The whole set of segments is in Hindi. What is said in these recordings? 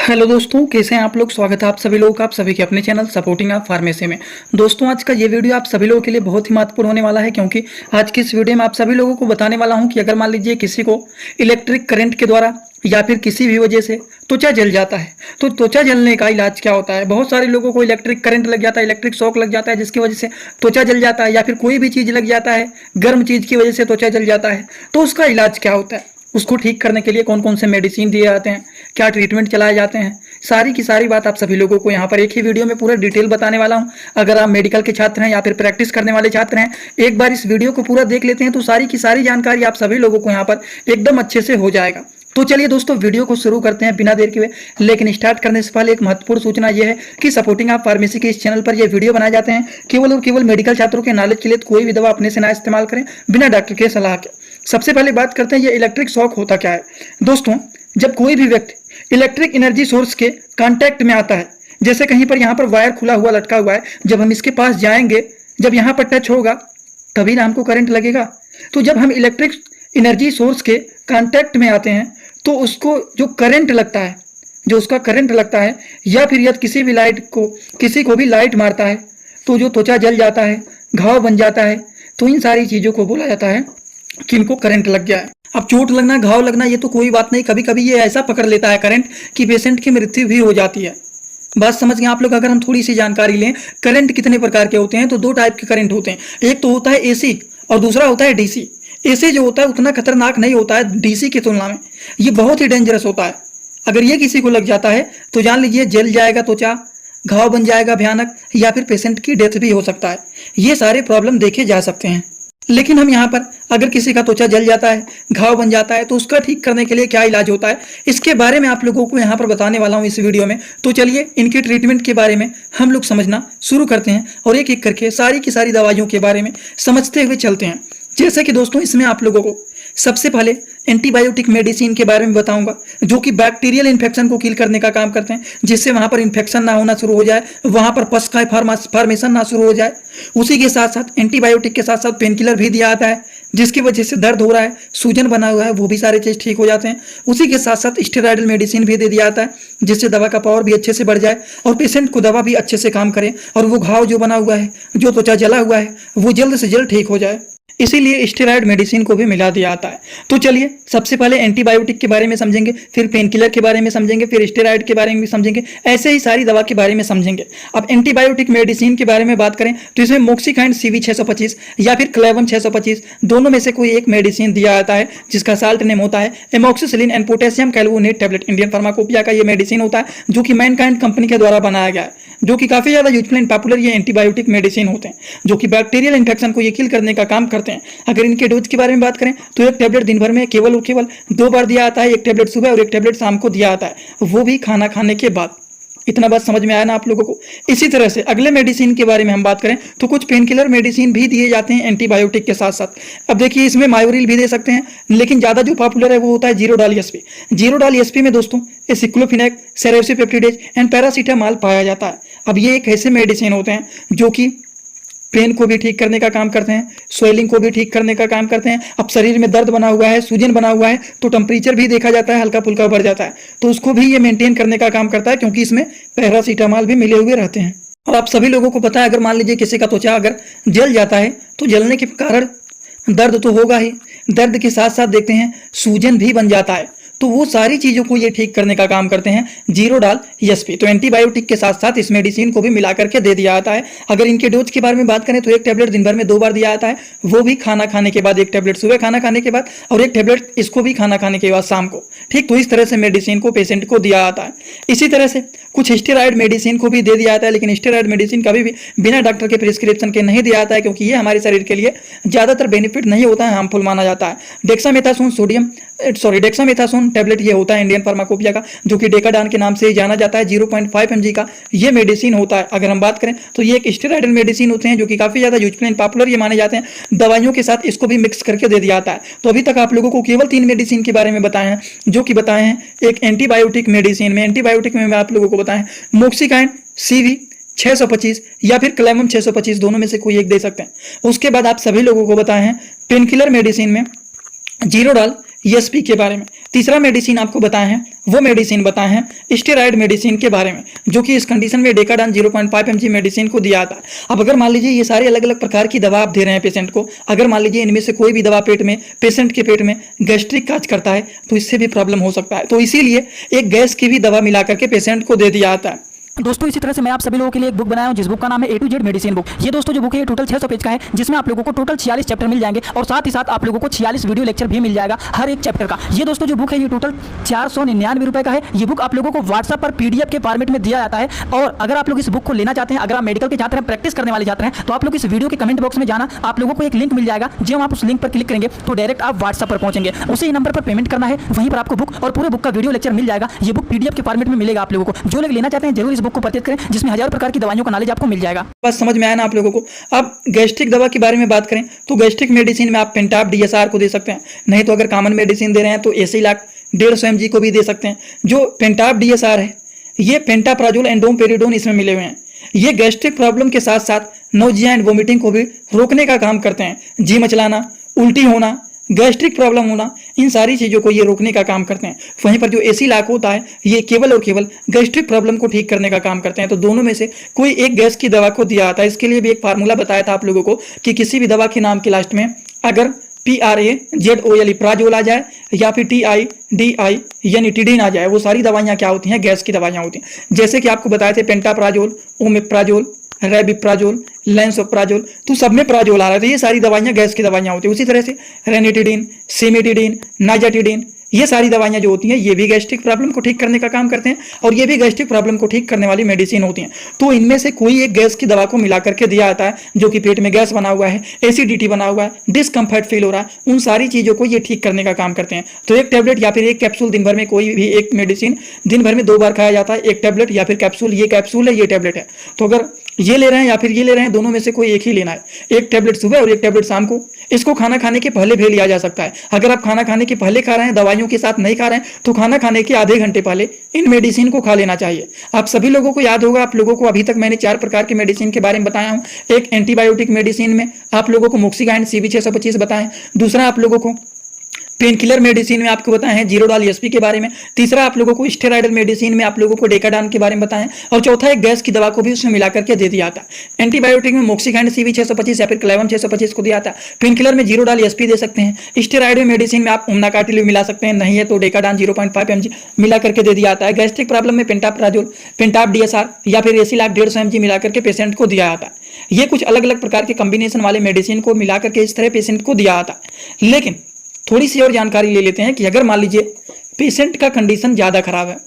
हेलो दोस्तों, कैसे हैं आप लोग। स्वागत है आप सभी लोगों का, आप सभी के अपने चैनल सपोर्टिंग आप फार्मेसी में। दोस्तों, आज का ये वीडियो आप सभी लोगों के लिए बहुत ही महत्वपूर्ण होने वाला है, क्योंकि आज की इस वीडियो में आप सभी लोगों को बताने वाला हूं कि अगर मान लीजिए किसी को इलेक्ट्रिक करंट के द्वारा या फिर किसी भी वजह से त्वचा जल जाता है, तो त्वचा जलने का इलाज क्या होता है। बहुत सारे लोगों को इलेक्ट्रिक करंट लग जाता है, इलेक्ट्रिक शॉक लग जाता है, जिसकी वजह से त्वचा जल जाता है, या फिर कोई भी चीज़ लग जाता है, गर्म चीज़ की वजह से त्वचा जल जाता है, तो उसका इलाज क्या होता है, उसको ठीक करने के लिए कौन कौन से मेडिसिन दिए जाते हैं, क्या ट्रीटमेंट चलाए जाते हैं, सारी की सारी बात आप सभी लोगों को यहाँ पर एक ही वीडियो में पूरा डिटेल बताने वाला हूँ। अगर आप मेडिकल के छात्र हैं या फिर प्रैक्टिस करने वाले छात्र हैं, एक बार इस वीडियो को पूरा देख लेते हैं तो सारी की सारी जानकारी आप सभी लोगों को यहाँ पर एकदम अच्छे से हो जाएगा। तो चलिए दोस्तों, वीडियो को शुरू करते हैं बिना देर के हुए। लेकिन स्टार्ट करने से पहले एक महत्वपूर्ण सूचना यह है कि सपोर्टिंग आप फार्मेसी के इस चैनल पर ये वीडियो बनाए जाते हैं केवल और केवल मेडिकल छात्रों के नॉलेज के लिए। कोई भी दवा अपने से ना इस्तेमाल करें बिना डॉक्टर के सलाह के। सबसे पहले बात करते हैं ये इलेक्ट्रिक शॉक होता क्या है। दोस्तों, जब कोई भी व्यक्ति इलेक्ट्रिक एनर्जी सोर्स के कांटेक्ट में आता है, जैसे कहीं पर यहाँ पर वायर खुला हुआ लटका हुआ है, जब हम इसके पास जाएंगे, जब यहाँ पर टच होगा तभी ना हमको करंट लगेगा। तो जब हम इलेक्ट्रिक एनर्जी सोर्स के कांटेक्ट में आते हैं तो उसको जो करंट लगता है, जो उसका करंट लगता है, या फिर यदि किसी को भी लाइट मारता है तो जो त्वचा जल जाता है, घाव बन जाता है, तो इन सारी चीज़ों को बोला जाता है कि इनको करंट लग गया है। अब चोट लगना, घाव लगना ये तो कोई बात नहीं, कभी कभी ये ऐसा पकड़ लेता है करंट कि पेशेंट की मृत्यु भी हो जाती है। बात समझ गए आप लोग। अगर हम थोड़ी सी जानकारी लें, करंट कितने प्रकार के होते हैं, तो दो टाइप के करंट होते हैं। एक तो होता है एसी और दूसरा होता है डीसी। एसी जो होता है उतना खतरनाक नहीं होता है डीसी की तुलना में, ये बहुत ही डेंजरस होता है। अगर ये किसी को लग जाता है तो जान लीजिए जल जाएगा त्वचा, घाव बन जाएगा भयानक, या फिर पेशेंट की डेथ भी हो सकता है। ये सारे प्रॉब्लम देखे जा सकते हैं। लेकिन हम यहाँ पर अगर किसी का त्वचा जल जाता है, घाव बन जाता है, तो उसका ठीक करने के लिए क्या इलाज होता है, इसके बारे में आप लोगों को यहाँ पर बताने वाला हूँ इस वीडियो में। तो चलिए इनके ट्रीटमेंट के बारे में हम लोग समझना शुरू करते हैं और एक एक करके सारी की सारी दवाइयों के बारे में समझते हुए चलते हैं। जैसे कि दोस्तों, इसमें आप लोगों को सबसे पहले एंटीबायोटिक मेडिसिन के बारे में बताऊंगा, जो कि बैक्टीरियल इन्फेक्शन को किल करने का काम करते हैं, जिससे वहां पर इन्फेक्शन ना होना शुरू हो जाए, वहां पर पस का फॉर्मेशन ना शुरू हो जाए। उसी के साथ साथ एंटीबायोटिक के साथ साथ पेन किलर भी दिया जाता है, जिसकी वजह से दर्द हो रहा है, सूजन बना हुआ है, वो भी सारे चीज़ ठीक हो जाते हैं। उसी के साथ साथ स्टेरॉइडल मेडिसिन भी दे दिया जाता है, जिससे दवा का पावर भी अच्छे से बढ़ जाए और पेशेंट को दवा भी अच्छे से काम करे, और वो घाव जो बना हुआ है, जो त्वचा जला हुआ है, वो जल्द से जल्द ठीक हो जाए। इसीलिए स्टेरॉइड मेडिसिन को भी मिला दिया जाता है। तो चलिए सबसे पहले एंटीबायोटिक के बारे में समझेंगे, फिर पेन किलर के बारे में समझेंगे, फिर स्टेरॉइड के बारे में भी समझेंगे, ऐसे ही सारी दवा के बारे में समझेंगे। अब एंटीबायोटिक मेडिसिन के बारे में बात करें तो इसमें मोक्सिकाइन CV 625 या फिर क्लेवन 625 दोनों में से कोई एक मेडिसिन दिया जाता है, जिसका साल्ट नेम होता है amoxicillin and potassium clavulanate tablet. Indian pharmacopoeia का ये मेडिसिन होता है, जो कि मैनकाइंड कंपनी के द्वारा बनाया गया है, जो कि काफ़ी ज़्यादा यूजफुल एंड पॉपुलर ये एंटीबायोटिक मेडिसिन होते हैं, जो कि बैक्टीरियल इन्फेक्शन को ये किल करने का काम करते हैं। अगर इनके डोज के बारे में बात करें तो एक टैबलेट दिन भर में केवल और केवल 2 बार दिया जाता है, एक टैबलेट सुबह और एक टैबलेट शाम को दिया जाता है, वो भी खाना खाने के बाद। इतना बात समझ में आया ना आप लोगों को। इसी तरह से अगले मेडिसिन के बारे में हम बात करें तो कुछ पेन किलर मेडिसिन भी दिए जाते हैं एंटीबायोटिक के साथ साथ। अब देखिए, इसमें मायोरिल भी दे सकते हैं, लेकिन ज़्यादा जो पॉपुलर है वो होता है जीरोडाल एसपी। जीरोडाल एसपी में दोस्तों एसिक्लोफिनेक, सेरोसिपेप्टिडेज एंड पैरासीटामॉल पाया जाता है। अब ये एक ऐसे मेडिसिन होते हैं जो कि पेन को भी ठीक करने का काम करते हैं, स्वेलिंग को भी ठीक करने का काम करते हैं। अब शरीर में दर्द बना हुआ है, सूजन बना हुआ है, तो टेम्परेचर भी देखा जाता है हल्का फुल्का बढ़ जाता है, तो उसको भी ये मेंटेन करने का काम करता है, क्योंकि इसमें पैरासीटामॉल भी मिले हुए रहते हैं। और आप सभी लोगों को पता है, अगर मान लीजिए किसी का त्वचा अगर जल जाता है तो जलने के कारण दर्द तो होगा ही, दर्द के साथ साथ देखते हैं सूजन भी बन जाता है, तो वो सारी चीज़ों को ये ठीक करने का काम करते हैं जीरोडाल एसपी। तो एंटीबायोटिक के साथ साथ इस मेडिसिन को भी मिला करके दे दिया जाता है। अगर इनके डोज के बारे में बात करें तो एक टैबलेट दिन भर में 2 बार दिया जाता है, वो भी खाना खाने के बाद, एक टैबलेट सुबह खाना खाने के बाद और एक टैबलेट इसको भी खाना खाने के बाद शाम को। ठीक, तो इस तरह से मेडिसिन को पेशेंट को दिया जाता है। इसी तरह से कुछ स्टेरॉइड मेडिसिन को भी दे दिया जाता है, लेकिन स्टेरॉइड मेडिसिन कभी भी बिना डॉक्टर के प्रिस्क्रिप्शन के नहीं दिया जाता है, क्योंकि ये हमारे शरीर के लिए ज़्यादातर बेनिफिट नहीं होता है, हार्मफुल माना जाता है। डेक्सामेथासोन टैबलेट ये होता है इंडियन फार्माकोपिया का, जो कि डेकाडान के नाम से जाना जाता है। 0.5 mg का ये मेडिसिन होता है। अगर हम बात करें तो ये एक स्टेरॉइडल मेडिसिन होते हैं, जो कि काफ़ी ज़्यादा यूजफुल एंड पॉपुलर ये माने जाते हैं। दवाइयों के साथ इसको भी मिक्स करके दे दिया जाता है। तो अभी तक आप लोगों को केवल 3 मेडिसिन के बारे में बताए हैं, जो कि बताए हैं एक एंटीबायोटिक मेडिसिन में। एंटीबायोटिक में मैं आप लोगों को बताएं मोक्सिकाइन CV 625 या फिर क्लेमम 625, दोनों में से कोई एक दे सकते हैं। उसके बाद आप सभी लोगों को बताए हैं पेन किलर मेडिसिन में जीरोडाल ESP के बारे में। तीसरा मेडिसिन आपको बताए हैं, वो मेडिसिन बताए हैं स्टेरॉयड मेडिसिन के बारे में, जो कि इस कंडीशन में डेकाडान 0.5 mg मेडिसिन को दिया था। अब अगर मान लीजिए ये सारे अलग अलग प्रकार की दवा आप दे रहे हैं पेशेंट को, अगर मान लीजिए इनमें से कोई भी दवा पेशेंट के पेट में गैस्ट्रिक काज करता है तो इससे भी प्रॉब्लम हो सकता है। तो इसीलिए एक गैस की भी दवा मिला करके पेशेंट को दे दिया जाता है। दोस्तों इसी तरह से मैं आप सभी लोगों के लिए एक बुक बनाया हूं जिस बुक का नाम है A to Z medicine book. ये दोस्तों जो बुक है ये टोटल 600 पेज का है, जिसमें आप लोगों को टोटल 46 चैप्टर मिल जाएंगे और साथ ही साथ आप लोगों को 46 वीडियो लेक्चर भी मिल जाएगा हर एक चैप्टर का। ये दोस्तों जो बुक है ये टोटल 499 रुपए का है। ये बुक आप लोगों को व्हाट्सएप पर PDF के फॉर्मेट में दिया जाता है। और अगर आप लोग इस बुक को लेना चाहते हैं, अगर आप मेडिकल के छात्र हैं, प्रैक्टिस करने वाले छात्र हैं, तो आप लोग इस वीडियो के कमेंट बॉक्स में जाना, आप लोगों को एक लिंक मिल जाएगा। जब आप उस लिंक पर क्लिक करेंगे तो डायरेक्ट आप व्हाट्सएप पर पहुंचेंगे, उसी नंबर पर पेमेंट करना है, वहीं पर आपको बुक और पूरे बुक का वीडियो लेक्चर मिल जाएगा। ये बुक PDF के फॉर्मेट में मिलेगा आप लोगों को। जो लोग लेना चाहते हैं जरूर इस बुक को परचेज करें, जिसमें हजारों प्रकार की दवाइयों का नॉलेज आपको मिल जाएगा। बस समझ में आया ना आप लोगों को। अब गैस्ट्रिक दवा के बारे में बात करें तो गैस्ट्रिक मेडिसिन में आप पेंटाप DSR को दे सकते हैं, नहीं तो अगर कॉमन मेडिसिन दे रहे हैं तो एसिलैक 150 mg को भी दे सकते हैं। जो पेंटाप DSR है ये पेंटाप्राजोल एंड डोमपेरिडोन इसमें मिले हुए हैं। ये गैस्ट्रिक प्रॉब्लम के साथ साथ नोजिया एंड वोमिटिंग को भी रोकने का काम करते हैं। जी मचलाना, उल्टी होना, गैस्ट्रिक प्रॉब्लम होना, इन सारी चीज़ों को ये रोकने का काम करते हैं। वहीं पर जो एसिलैक होता है ये केवल और केवल गैस्ट्रिक प्रॉब्लम को ठीक करने का काम करते हैं। तो दोनों में से कोई एक गैस की दवा को दिया जाता है। इसके लिए भी एक फार्मूला बताया था आप लोगों को कि किसी भी दवा के नाम के लास्ट में अगर PRAZOL प्राजोल आ जाए या फिर TIDI यानी टिडीन आ जाए, वो सारी दवाइयाँ क्या होती हैं, गैस की दवाइयाँ होती हैं। जैसे कि आपको बताए थे पेंटाप्राजोल, ओमेप्राजोल, रेबिप्राजोल, लेंसोप्राजोल, तो सब में प्राजोल आ रहा था। ये सारी दवाइयाँ गैस की दवाइयाँ होती है। उसी तरह से रेनिटिडीन, सिमिटिडीन, नाइजाटिडीन, ये सारी दवाइयाँ जो होती हैं ये भी गैस्ट्रिक प्रॉब्लम को ठीक करने का काम करते हैं और ये भी गैस्ट्रिक प्रॉब्लम को ठीक करने वाली मेडिसिन होती हैं। तो इनमें से कोई एक गैस की दवा को मिला करके दिया जाता है, जो कि पेट में गैस बना हुआ है, एसिडिटी बना हुआ है, डिस्कम्फर्ट फील हो रहा है, उन सारी चीज़ों को ये ठीक करने का काम करते हैं। तो एक टैबलेट या फिर एक कैप्सूल दिन भर में, कोई भी एक मेडिसिन दिन भर में 2 बार खाया जाता है, एक टैबलेट या फिर कैप्सूल। ये कैप्सूल है, ये टैबलेट है। तो अगर ये ले रहे हैं या फिर ये ले रहे हैं, दोनों में से कोई एक ही लेना है। एक टैबलेट सुबह और एक टैबलेट शाम को। इसको खाना खाने के पहले भी लिया जा सकता है। अगर आप खाना खाने के पहले खा रहे हैं, दवाइयों के साथ नहीं खा रहे हैं, तो खाना खाने के आधे घंटे पहले इन मेडिसिन को खा लेना चाहिए। आप सभी लोगों को याद होगा, आप लोगों को अभी तक मैंने 4 प्रकार की मेडिसिन के बारे में बताया हूं। एक एंटीबायोटिक मेडिसिन में आप लोगों को मोक्सिगाइन CB625 बताएं। दूसरा आप लोगों को पेन किलर मेडिसिन में आपको बताए हैं जीरोडाल ESP के बारे में। तीसरा आप लोगों को स्टेरॉयडल मेडिसिन में आप लोगों को डेकाडान के बारे में बताएं। और चौथा एक गैस की दवा को भी उसमें मिला करके दे दिया था। एंटीबायोटिक में मोक्सिगाइन CB625 या फिर क्लेवन 625 को दिया था। पेन किलर में जीरोडाल ESP दे सकते हैं। स्टेरॉयड मेडिसिन में आप ओमनाकार्टिल मिला सकते हैं, नहीं है तो डेकाडान 0.5 mg मिला करके दे दिया जाता है। गैस्ट्रिक प्रॉब्लम में पेंटाप्राजोल, पेंटाप DSR या फिर एसिलैक 150 mg मिला करके पेशेंट को दिया जाता है। ये कुछ अलग अलग प्रकार के कॉम्बिनेशन वाले मेडिसिन को मिला करके इस तरह पेशेंट को दिया जाता है। लेकिन थोड़ी सी और जानकारी ले लेते हैं कि अगर मान लीजिए पेशेंट का कंडीशन ज़्यादा खराब है,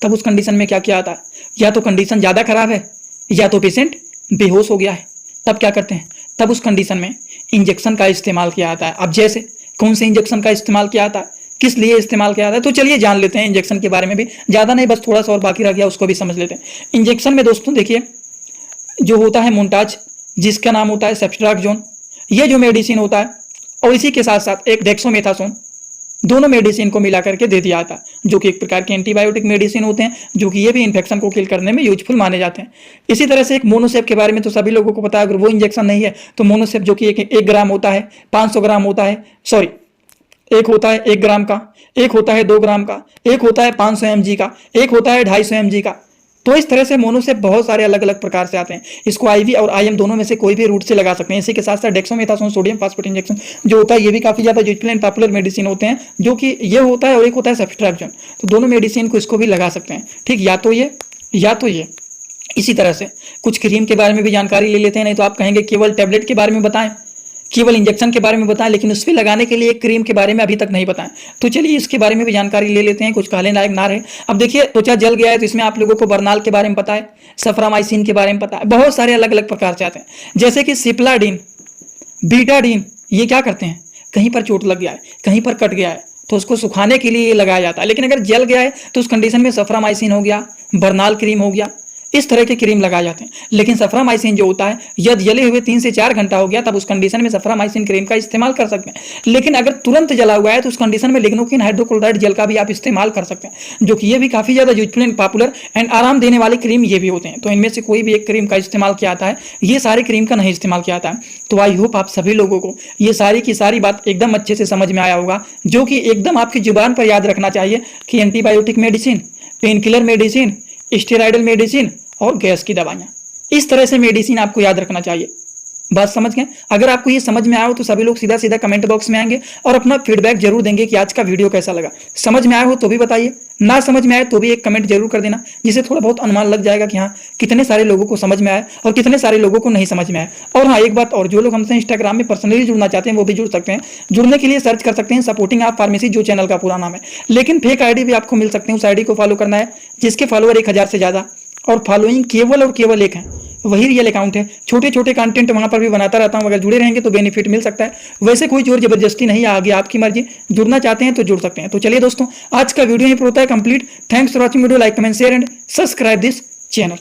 तब उस कंडीशन में क्या किया जाता है। या तो कंडीशन ज़्यादा खराब है या तो पेशेंट बेहोश हो गया है, तब क्या करते हैं, तब उस कंडीशन में इंजेक्शन का इस्तेमाल किया जाता है। अब जैसे कौन से इंजेक्शन का इस्तेमाल किया जाता है, किस लिए इस्तेमाल किया जाता है, तो चलिए जान लेते हैं इंजेक्शन के बारे में भी। ज़्यादा नहीं, बस थोड़ा सा और बाकी रह गया उसको भी समझ लेते हैं। इंजेक्शन में दोस्तों देखिए जो होता है मोन्टाज, जिसका नाम होता है सेफ्ट्राक्सोन, ये जो मेडिसिन होता है, और इसी के साथ साथ एक डेक्सोमेथासोन, दोनों मेडिसिन को मिला करके दे दिया जाता है, जो कि एक प्रकार के एंटीबायोटिक मेडिसिन होते हैं, जो कि ये भी इन्फेक्शन को किल करने में यूजफुल माने जाते हैं। इसी तरह से एक मोनोसेप के बारे में तो सभी लोगों को पता है। अगर वो इंजेक्शन नहीं है तो मोनोसेप, जो कि 1 ग्राम होता है, 500 ग्राम होता है, सॉरी एक होता है 1 ग्राम का, एक होता है 2 ग्राम का, एक होता है 500 mg का, एक होता है 250 mg का। तो इस तरह से मोनोसेप बहुत सारे अलग अलग प्रकार से आते हैं। इसको IV और IM दोनों में से कोई भी रूट से लगा सकते हैं। इसी के साथ साथ डेक्सोमेथासोन सोडियम फास्फेट इंजेक्शन जो होता है, ये भी काफी ज्यादा यूजफुल एंड पॉपुलर मेडिसिन होते हैं, जो कि ये होता है और एक होता है सेफ्ट्राक्सोन। तो दोनों मेडिसिन को इसको भी लगा सकते हैं, ठीक, या तो ये या तो ये। इसी तरह से कुछ क्रीम के बारे में भी जानकारी ले लेते हैं। नहीं तो आप कहेंगे केवल टैबलेट के बारे में बताएं, केवल इंजेक्शन के बारे में बताएं, लेकिन उस पर लगाने के लिए एक क्रीम के बारे में अभी तक नहीं बताएं। तो चलिए इसके बारे में भी जानकारी ले लेते हैं, कुछ कहने लायक ना रहे। अब देखिए त्वचा जल गया है तो इसमें आप लोगों को बर्नाल के बारे में पता है, सफ्रामाइसिन के बारे में पता है, बहुत सारे अलग अलग प्रकार से आते हैं। जैसे कि सिप्लाडीन, बीटाडीन, ये क्या करते हैं, कहीं पर चोट लग गया है, कहीं पर कट गया है तो उसको सुखाने के लिए लगाया जाता है। लेकिन अगर जल गया है तो उस कंडीशन में सफ्रामाइसिन हो गया, बर्नाल क्रीम हो गया, इस तरह के क्रीम लगाए जाते हैं। लेकिन सफरामाइसिन जो होता है, यदि जले हुए 3 से 4 घंटा हो गया तब उस कंडीशन में सफरामाइसिन क्रीम का इस्तेमाल कर सकते हैं। लेकिन अगर तुरंत जला हुआ है तो उस कंडीशन में लिग्नोकिन हाइड्रोक्लोराइड जेल का भी आप इस्तेमाल कर सकते हैं, जो कि ये भी काफी ज्यादा यूजफुल एंड पॉपुलर एंड आराम देने वाले क्रीम ये भी होते हैं। तो इनमें से कोई भी एक क्रीम का इस्तेमाल किया जाता है, ये सारे क्रीम का नहीं इस्तेमाल किया जाता है। तो आई होप आप सभी लोगों को ये सारी की सारी बात एकदम अच्छे से समझ में आया होगा, जो कि एकदम आपकी जुबान पर याद रखना चाहिए कि antibiotic medicine, pain killer medicine, steroidal medicine और गैस की दवाइयाँ, इस तरह से मेडिसिन आपको याद रखना चाहिए। बात समझ गए? अगर आपको ये समझ में आया हो तो सभी लोग सीधा सीधा कमेंट बॉक्स में आएंगे और अपना फीडबैक जरूर देंगे कि आज का वीडियो कैसा लगा। समझ में आया हो तो भी बताइए, ना समझ में आए तो भी एक कमेंट जरूर कर देना, जिससे थोड़ा बहुत अनुमान लग जाएगा कि हाँ कितने सारे लोगों को समझ में आया और कितने सारे लोगों को नहीं समझ में आया। और हाँ एक बात और, जो लोग हमसे इंस्टाग्राम में पर्सनली जुड़ना चाहते हैं वो भी जुड़ सकते हैं। जुड़ने के लिए सर्च कर सकते हैं सपोर्टिंग आप फार्मेसी, जो चैनल का पूरा नाम है। लेकिन फेक आईडी भी आपको मिल सकते हैं, उस आईडी को फॉलो करना है जिसके फॉलोअर 1000 से ज्यादा और फॉलोइंग केवल और केवल एक है, वही रियल अकाउंट है। छोटे छोटे कंटेंट वहां पर भी बनाता रहता हूं, अगर जुड़े रहेंगे तो बेनिफिट मिल सकता है। वैसे कोई जोर जबरदस्ती नहीं, आगे आपकी मर्जी, जुड़ना चाहते हैं तो जुड़ सकते हैं। तो चलिए दोस्तों, आज का वीडियो यहीं पर होता है complete. Thanks for watching video, like comment share and subscribe this channel.